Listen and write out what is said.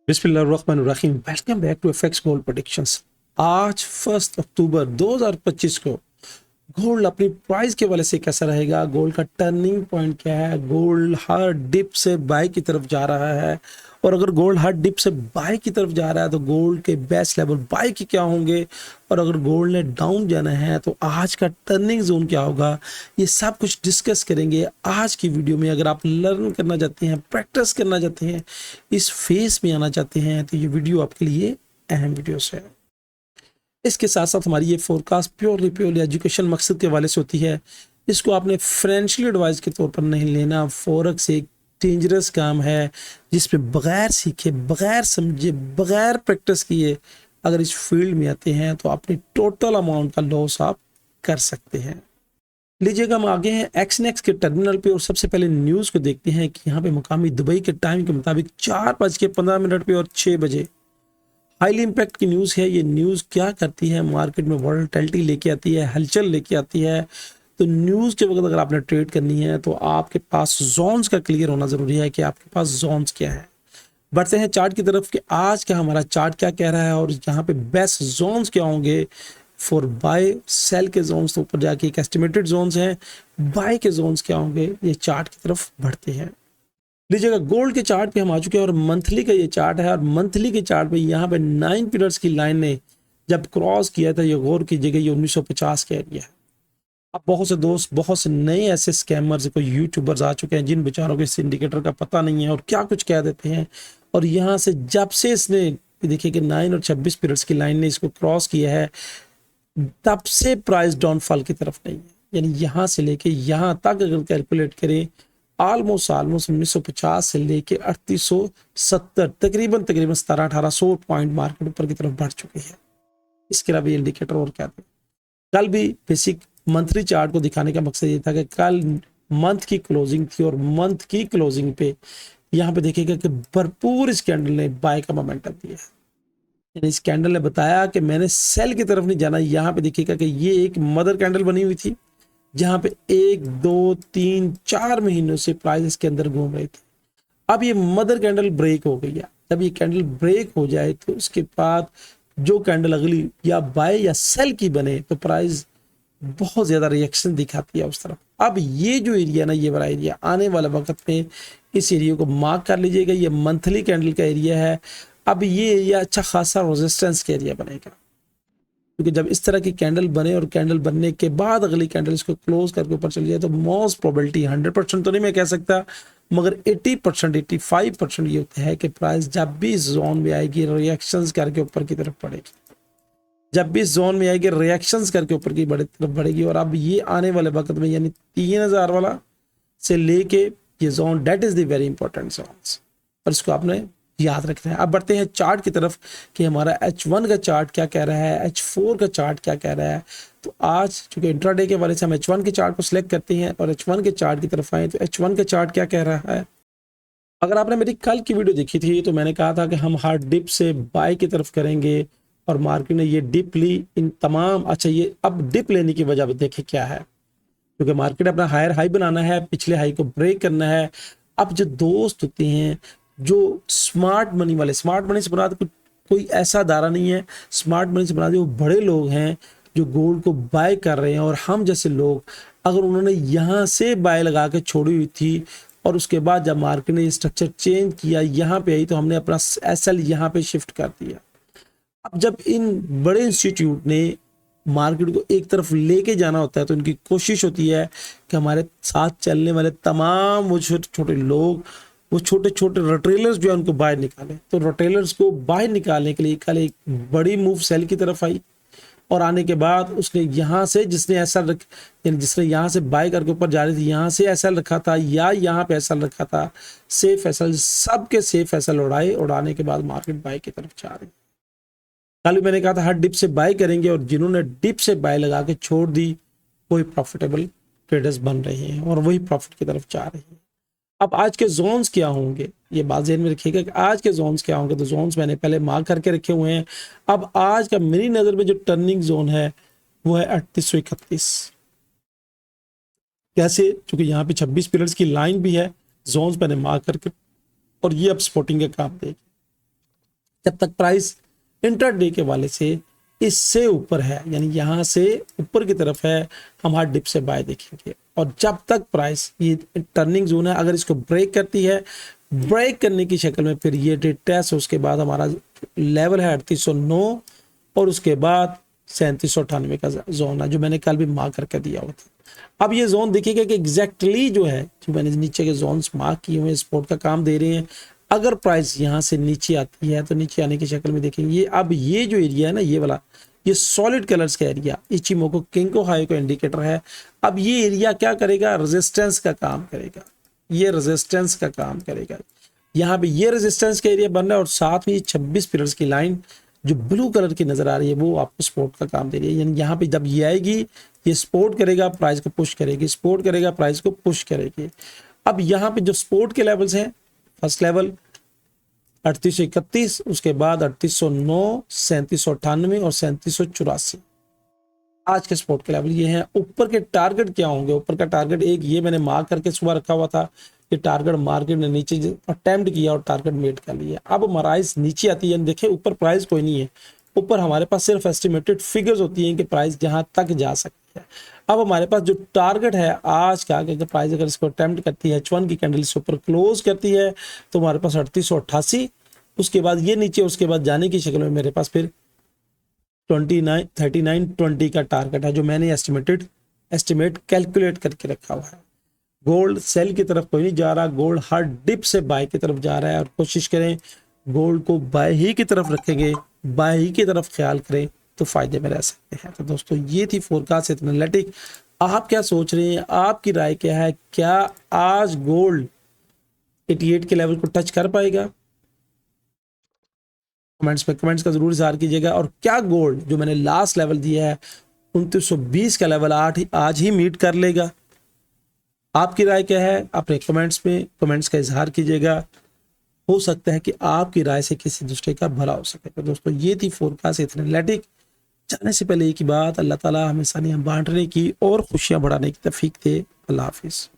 बिस्मिल्लाहिर्रहमानिर्रहीम। Welcome back to FX gold predictions. आज 1 अक्टूबर 2025 को गोल्ड अपनी प्राइस के वाले से कैसा रहेगा, गोल्ड का टर्निंग पॉइंट क्या है, गोल्ड हर डिप से बाय की तरफ जा रहा है, और अगर गोल्ड हर डिप से बाय की तरफ जा रहा है तो गोल्ड के बेस्ट लेवल बाय के क्या होंगे, और अगर गोल्ड ने डाउन जाना है तो आज का टर्निंग जोन क्या होगा, ये सब कुछ डिस्कस करेंगे आज की वीडियो में। अगर आप लर्न करना चाहते हैं, प्रैक्टिस करना चाहते हैं, इस फेस में आना चाहते हैं तो ये वीडियो आपके लिए अहम वीडियोस है। इसके साथ साथ हमारी ये फोरकास्ट प्योरली एजुकेशन मकसद के वाले से होती है। इसको आपने फाइनेंशियल एडवाइस के तौर पर नहीं लेना। फॉरेक्स एक डेंजरस काम है जिसमें बगैर सीखे, बगैर समझे, बगैर प्रैक्टिस किए अगर इस फील्ड में आते हैं तो अपनी टोटल अमाउंट का लॉस आप कर सकते हैं। लीजिएगा, हम आगे हैं एक्सनेक्स के टर्मिनल पे और सबसे पहले न्यूज़ को देखते हैं कि यहाँ पे मुकामी दुबई के टाइम के मुताबिक 4:15 पे और 6 बजे हाईली इम्पैक्ट की न्यूज़ है। ये न्यूज़ क्या करती है, मार्केट में वॉलेटिलिटी लेके आती है, हलचल लेके आती है। तो न्यूज़ के वक्त अगर आपने ट्रेड करनी है तो आपके पास जोन्स का क्लियर होना ज़रूरी है कि आपके पास जोन्स क्या है। बढ़ते हैं चार्ट की तरफ कि आज का हमारा चार्ट क्या कह रहा है और यहाँ पे बेस्ट जोन्स क्या होंगे फॉर बाय। सेल के जोन्स तो ऊपर जाके एक एस्टिमेटेड जोन्स हैं, बाय के जोन्स क्या होंगे, ये चार्ट की तरफ बढ़ते हैं। लीजिएगा, गोल्ड के चार्ट पे हम आ चुके हैं और मंथली का ये चार्ट है। और मंथली के चार्ट पे यहाँ पे 9 पीरियड्स की लाइन ने जब क्रॉस किया था, ये गौर कीजिएगा, ये 1950 का एरिया है। अब बहुत से दोस्त, बहुत से नए ऐसे स्कैमर्स, कोई यूट्यूबर्स आ चुके हैं जिन बेचारों को इस इंडिकेटर का पता नहीं है और क्या कुछ कह देते हैं। और यहाँ से जब से इसने देखिए कि 9 और 26 पीरियड्स की लाइन ने इसको क्रॉस किया है, तब से प्राइस डाउनफॉल की तरफ नहीं है। यानी यहाँ से लेके यहाँ तक अगर कैलकुलेट करें, ऑलमोस्ट 1950 से लेके 3870 तकरीबन 1700-1800 पॉइंट मार्केट ऊपर की तरफ बढ़ चुकी है। इसके अलावा इंडिकेटर और क्या थे, कल भी बेसिक मंथली चार्ट को दिखाने का मकसद ये था कि कल मंथ की क्लोजिंग थी और मंथ की क्लोजिंग पे यहाँ पे देखिएगा कि भरपूर इस कैंडल ने बाय का मोमेंटम दिया है। यानी इस कैंडल ने बताया कि मैंने सेल की तरफ नहीं जाना। यहाँ पे देखिएगा कि ये एक मदर कैंडल बनी हुई थी जहां पे 1, 2, 3, 4 महीनों से प्राइस इसके अंदर घूम रहे थे। अब ये मदर कैंडल ब्रेक हो गई है। जब ये कैंडल ब्रेक हो जाए तो उसके बाद जो कैंडल अगली या बाय या सेल की बने तो प्राइस बहुत ज्यादा रिएक्शन दिखाती है उस तरफ। अब ये जो एरिया ना, ये वाला एरिया आने वाले वक्त में इस एरिया को मार्क कर लीजिएगा। ये मंथली कैंडल का एरिया है। अब ये एरिया अच्छा खासा रेजिस्टेंस का एरिया बनेगा, क्योंकि जब इस तरह की कैंडल बने और कैंडल बनने के बाद अगली कैंडल इसको क्लोज करके ऊपर चली जाए तो मोस्ट प्रोबेबिलिटी 100% तो नहीं मैं कह सकता, मगर 80%, 85% ये होता है कि प्राइस जब भी इस जोन में आएगी रिएक्शंस करके ऊपर की तरफ बढ़ेगी। जब भी इस जोन में आएगी रिएक्शंस करके ऊपर की तरफ बढ़ेगी। और अब ये आने वाले वक्त में यानी 3000 वाला से लेके ये zone, that is the very important zones, और इसको आपने याद रखना है। अब बढ़ते हैं चार्ट की तरफ कि हमारा H1 का चार्ट क्या कह रहा है, H4 का चार्ट क्या कह रहा है। तो आज चूंकि इंट्राडे के वाले से हम H1 के चार्ट को सिलेक्ट करते हैं और H1 के चार्ट की तरफ आए तो H1 का चार्ट क्या कह रहा है। अगर आपने मेरी कल की वीडियो देखी थी तो मैंने कहा था कि हम हार्ड डिप से बाय की तरफ करेंगे और मार्केट ने ये डिप ली इन तमाम। अच्छा, ये अब डिप लेने की वजह देखें क्या है, क्योंकि मार्केट अपना हायर हाई बनाना है, पिछले हाई को ब्रेक करना है। अब जो दोस्त होते हैं जो स्मार्ट मनी वाले, स्मार्ट मनी से बना कोई ऐसा दारा नहीं है, स्मार्ट मनी से बना वो बड़े लोग हैं जो गोल्ड को बाय कर रहे हैं। और हम जैसे लोग, अगर उन्होंने यहाँ से बाय लगा के छोड़ी हुई थी और उसके बाद जब मार्केट ने स्ट्रक्चर चेंज किया, यहाँ पे आई तो हमने अपना एसएल यहाँ पे शिफ्ट कर दिया। अब जब इन बड़े इंस्टीट्यूट ने मार्केट को एक तरफ लेके जाना होता है तो उनकी कोशिश होती है कि हमारे साथ चलने वाले तमाम वो छोटे छोटे लोग, वो छोटे छोटे रिटेलर्स जो है उनको बाहर निकाले। तो रिटेलर्स को बाहर निकालने के लिए कल एक बड़ी मूव सेल की तरफ आई और आने के बाद उसने यहाँ से जिसने ऐसा यानी जिसने यहाँ से बाय करके ऊपर जा रही थी, यहाँ से ऐसा रखा था या यहाँ पे ऐसा रखा था, सेफ एसएल, सबके सेफ एसएल उड़ाए। उड़ाने के बाद मार्केट बाय की तरफ जा रही। कल मैंने कहा था हर डिप से बाय करेंगे और जिन्होंने डिप से बाय लगा के छोड़ दी वही प्रॉफिटेबल ट्रेडर्स बन रहे हैं और वही प्रॉफिट की तरफ जा रहे हैं। अब आज के जोन्स क्या होंगे ये बात ध्यान में रखिएगा कि आज के जोन्स क्या होंगे। तो जोन्स मैंने पहले मार्क करके रखे हुए हैं। अब आज का मेरी नजर में जो टर्निंग जोन है वो है 3831। कैसे, क्योंकि यहाँ पे 26 पीरियड्स की लाइन भी है, जोन्स मैंने मार्क करके, और ये अब स्पॉटिंग का काम देगी। जब तक प्राइस इंटरडे के वाले से इससे ऊपर है, यानी यहाँ से ऊपर की तरफ है, हम हार्ड डिप से बाय देखेंगे। और जब तक प्राइस ये टर्निंग जोन है, अगर इसको ब्रेक करती है, ब्रेक करने की शक्ल में फिर ये टेस्ट, उसके बाद हमारा लेवल है 3809 और उसके बाद 3798 का जोन है, जो मैंने कल भी मार्क करके दिया हुआ था। अब ये जोन देखिएगा कि एग्जैक्टली जो है, जो मैंने नीचे के जोन्स मार्क किए हुए सपोर्ट का काम दे रहे हैं। अगर प्राइस यहाँ से नीचे आती है तो नीचे आने की शक्ल में देखेंगे, अब ये जो एरिया है ना, ये वाला, ये सॉलिड कलर्स का एरिया इचिमोको किंको हाई का इंडिकेटर है। अब ये एरिया क्या करेगा, रेजिस्टेंस का काम करेगा, ये रेजिस्टेंस का काम करेगा। यहाँ पे ये रेजिस्टेंस का एरिया बन रहा है और साथ में ये 26 पीरियड्स की लाइन जो ब्लू कलर की नजर आ रही है वो आपको सपोर्ट का काम दे रही है। यानी यहाँ पे जब ये आएगी, ये सपोर्ट करेगा, प्राइस को पुश करेगी, सपोर्ट करेगा, प्राइस को पुश करेगी। अब यहाँ पे जो सपोर्ट के लेवल्स हैं, फर्स्ट लेवल 3831, उसके बाद 3809, 3798 और 3784 आज के सपोर्ट के लेवल ये हैं। ऊपर के टारगेट क्या होंगे, ऊपर का टारगेट एक ये मैंने मार्क करके सुबह रखा हुआ था कि टारगेट मार्केट ने नीचे अटेम्प्ट किया और टारगेट मेट कर लिया। अब प्राइस नीचे आती है, देखिए ऊपर प्राइस कोई नहीं है, ऊपर हमारे पास सिर्फ एस्टिमेटेड फिगर्स होती हैं कि प्राइस जहां तक जा सकती है। अब हमारे पास जो टारगेट है आज का, कि प्राइस अगर इसको अटेम्प्ट करती है, H1 की कैंडल से ऊपर क्लोज करती है तो हमारे पास 3888, उसके बाद ये नीचे, उसके बाद जाने की शक्ल में मेरे पास फिर 3920 का टारगेट है, जो मैंने एस्टिमेट कैलकुलेट करके रखा हुआ है। गोल्ड सेल की तरफ कोई नहीं जा रहा, गोल्ड हर डिप से बाय की तरफ जा रहा है। और कोशिश करें गोल्ड को बाय ही की तरफ रखेंगे, बाय ही की तरफ ख्याल करें तो फायदे में रह सकते हैं। तो दोस्तों ये थी फोरकास्ट एनालिटिक। आप क्या सोच रहे हैं, आपकी राय क्या है, क्या आज गोल्ड 88 के लेवल को टच कर पाएगा? कमेंट्स का जरूर इजहार कीजिएगा। और क्या गोल्ड जो मैंने लास्ट लेवल दिया है 2920 का लेवल आज ही मीट कर लेगा? आपकी राय क्या है, अपने कमेंट्स का इजहार कीजिएगा। हो सकता है कि आपकी राय से किसी दूसरे का भला हो सके। तो दोस्तों ये थी फोरकास्ट एनालिटिक। जाने से पहले एक ही बात, अल्लाह ताला हमें सानियां बांटने की और खुशियां बढ़ाने की तौफीक दे। अल्लाह हाफिज।